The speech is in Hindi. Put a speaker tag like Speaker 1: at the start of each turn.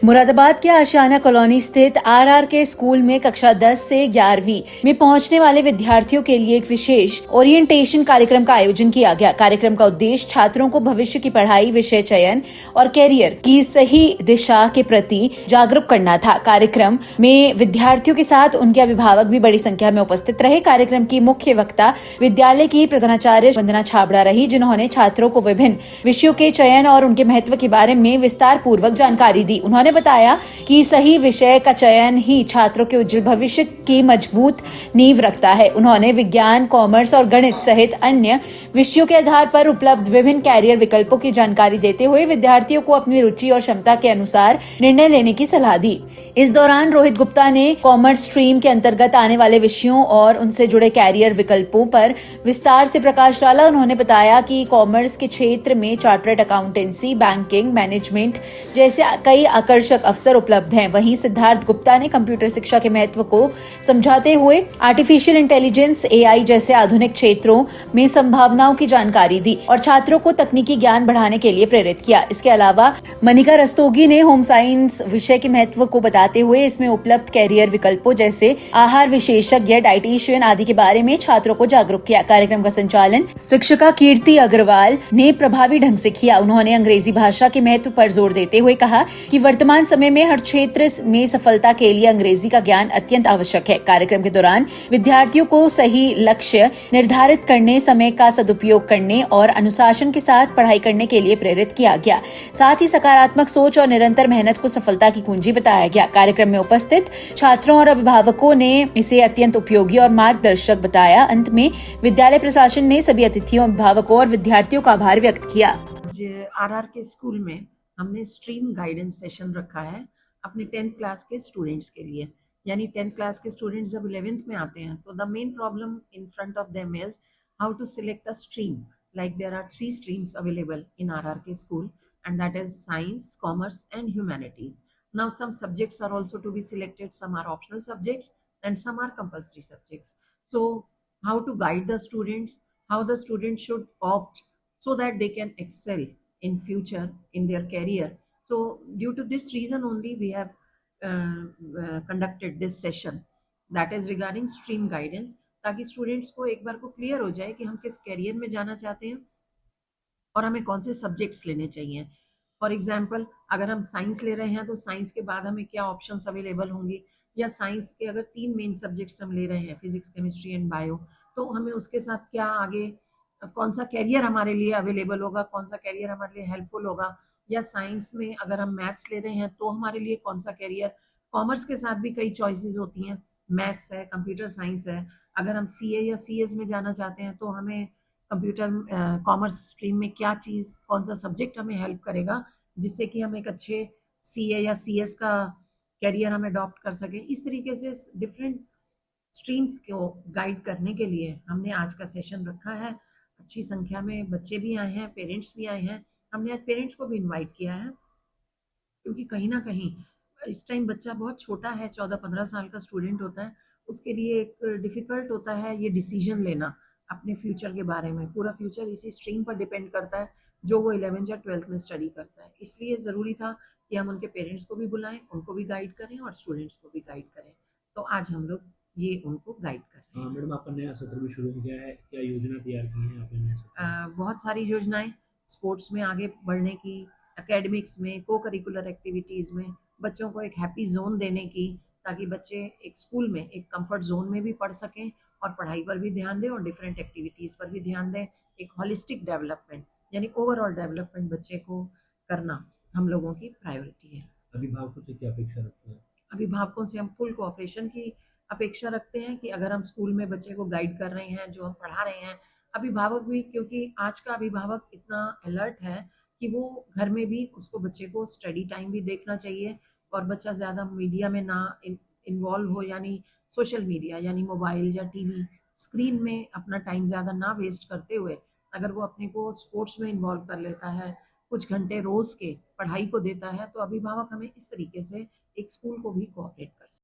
Speaker 1: मुरादाबाद के आशियाना कॉलोनी स्थित आरआरके स्कूल में कक्षा 10 से 11वीं में पहुंचने वाले विद्यार्थियों के लिए एक विशेष ओरिएंटेशन कार्यक्रम का आयोजन किया गया। कार्यक्रम का उद्देश्य छात्रों को भविष्य की पढ़ाई, विषय चयन और कैरियर की सही दिशा के प्रति जागरूक करना था। कार्यक्रम में विद्यार्थियों के साथ उनके अभिभावक भी बड़ी संख्या में उपस्थित रहे। कार्यक्रम की मुख्य वक्ता विद्यालय की प्रधानाचार्य वंदना छाबड़ा रही, जिन्होंने छात्रों को विभिन्न विषयों के चयन और उनके महत्व के बारे में विस्तार पूर्वक जानकारी दी। उन्होंने बताया कि सही विषय का चयन ही छात्रों के उज्जवल भविष्य की मजबूत नींव रखता है। उन्होंने विज्ञान, कॉमर्स और गणित सहित अन्य विषयों के आधार पर उपलब्ध विभिन्न कैरियर विकल्पों की जानकारी देते हुए विद्यार्थियों को अपनी रुचि और क्षमता के अनुसार निर्णय लेने की सलाह दी। इस दौरान रोहित गुप्ता ने कॉमर्स स्ट्रीम के अंतर्गत आने वाले विषयों और उनसे जुड़े कैरियर विकल्पों पर विस्तार से प्रकाश डाला। उन्होंने बताया कि कॉमर्स के क्षेत्र में चार्टर्ड अकाउंटेंसी, बैंकिंग, मैनेजमेंट जैसे कई आकर्षक अवसर उपलब्ध हैं। वहीं सिद्धार्थ गुप्ता ने कंप्यूटर शिक्षा के महत्व को समझाते हुए आर्टिफिशियल इंटेलिजेंस, एआई जैसे आधुनिक क्षेत्रों में संभावनाओं की जानकारी दी और छात्रों को तकनीकी ज्ञान बढ़ाने के लिए प्रेरित किया। इसके अलावा मनिका रस्तोगी ने होम साइंस विषय के महत्व को बताते हुए इसमें उपलब्ध कैरियर विकल्पों जैसे आहार विशेषज्ञ, डाइटिशियन आदि के बारे में छात्रों को जागरूक किया। कार्यक्रम का संचालन शिक्षिका कीर्ति अग्रवाल ने प्रभावी ढंग से किया। उन्होंने अंग्रेजी भाषा के महत्व पर जोर देते हुए कहा कि वर्तमान समय में हर क्षेत्र में सफलता के लिए अंग्रेजी का ज्ञान अत्यंत आवश्यक है। कार्यक्रम के दौरान विद्यार्थियों को सही लक्ष्य निर्धारित करने, समय का सदुपयोग करने और अनुशासन के साथ पढ़ाई करने के लिए प्रेरित किया गया। साथ ही सकारात्मक सोच और निरंतर मेहनत को सफलता की कुंजी बताया गया। कार्यक्रम में उपस्थित छात्रों और अभिभावकों ने इसे अत्यंत उपयोगी और मार्गदर्शक बताया। अंत में विद्यालय प्रशासन ने सभी अतिथियों, अभिभावकों और विद्यार्थियों का आभार व्यक्त किया।
Speaker 2: आरआर के स्कूल में हमने स्ट्रीम गाइडेंस सेशन रखा है अपने 10th क्लास के स्टूडेंट्स के लिए। यानी 10th क्लास के स्टूडेंट्स जब 11th में आते हैं तो the main problem in front of them is how to select a stream. Like there are 3 streams available in RRK school, and that is science, commerce and humanities. Now some subjects are also to be selected, some are optional subjects and some are compulsory subjects. So how to guide the students, how the students should opt so that they can excel in future in their career. So due to this reason only we have conducted this session, that is regarding stream guidance, ताकि स्टूडेंट्स को एक बार को क्लियर हो जाए कि हम किस कैरियर में जाना चाहते हैं और हमें कौन से सब्जेक्ट्स लेने चाहिए। फॉर एग्जाम्पल, अगर हम साइंस ले रहे हैं तो साइंस के बाद हमें क्या ऑप्शंस अवेलेबल होंगी, या साइंस के अगर 3 मेन सब्जेक्ट्स हम ले रहे हैं, फिजिक्स, केमिस्ट्री एंड बायो, तो हमें उसके साथ क्या आगे कौन सा कैरियर हमारे लिए अवेलेबल होगा, कौन सा कैरियर हमारे लिए हेल्पफुल होगा। या साइंस में अगर हम मैथ्स ले रहे हैं तो हमारे लिए कौन सा कैरियर। कॉमर्स के साथ भी कई चॉइसेस होती हैं, मैथ्स है, कंप्यूटर साइंस है। अगर हम सीए या सीएस में जाना चाहते हैं तो हमें कंप्यूटर कॉमर्स स्ट्रीम में क्या चीज़, कौन सा सब्जेक्ट हमें हेल्प करेगा जिससे कि हम एक अच्छे सीए या सीएस का कैरियर हम अडॉप्ट कर सकें। इस तरीके से डिफरेंट स्ट्रीम्स को गाइड करने के लिए हमने आज का सेशन रखा है। अच्छी संख्या में बच्चे भी आए हैं, पेरेंट्स भी आए हैं। हमने आज पेरेंट्स को भी इनवाइट किया है क्योंकि कहीं ना कहीं इस टाइम बच्चा बहुत छोटा है, 14-15 साल का स्टूडेंट होता है, उसके लिए एक डिफ़िकल्ट होता है ये डिसीजन लेना अपने फ्यूचर के बारे में। पूरा फ्यूचर इसी स्ट्रीम पर डिपेंड करता है जो वो 11th या 12th में स्टडी करता है। इसलिए ज़रूरी था कि हम उनके पेरेंट्स को भी बुलाएं, उनको भी गाइड करें और स्टूडेंट्स को भी गाइड करें। तो आज हम लोग ये उनको गाइड कर रहे हैं।
Speaker 3: मैडम, आपका नया सत्र भी शुरू हो गया है, क्या योजना तैयार की है आपने नए सत्र?
Speaker 2: बहुत सारी योजनाएं, स्पोर्ट्स में आगे बढ़ने की, एकेडमिक्स में, को करिकुलर एक्टिविटीज़ में बच्चों को एक हैप्पी जोन देने की, ताकि बच्चे एक स्कूल में एक कंफर्ट जोन में भी पढ़ सकें और पढ़ाई पर भी ध्यान दें और डिफरेंट एक्टिविटीज़ पर भी ध्यान दें। एक होलिस्टिक डेवलपमेंट यानी ओवरऑल डेवलपमेंट बच्चे को करना हम लोगों की प्रायोरिटी है।
Speaker 3: अभिभावकों से क्या अपेक्षा रखते हैं?
Speaker 2: अभिभावकों से हम फुल कोऑपरेशन की अपेक्षा रखते हैं कि अगर हम स्कूल में बच्चे को गाइड कर रहे हैं, जो हम पढ़ा रहे हैं, अभिभावक भी, क्योंकि आज का अभिभावक इतना अलर्ट है कि वो घर में भी उसको बच्चे को स्टडी टाइम भी देखना चाहिए और बच्चा ज़्यादा मीडिया में ना इन्वॉल्व हो, यानी सोशल मीडिया यानी मोबाइल या टीवी स्क्रीन में अपना टाइम ज़्यादा ना वेस्ट करते हुए अगर वो अपने को स्पोर्ट्स में इन्वॉल्व कर लेता है, कुछ घंटे रोज़ के पढ़ाई को देता है, तो अभिभावक हमें इस तरीके से एक स्कूल को भी कोऑपरेट कर सकते हैं।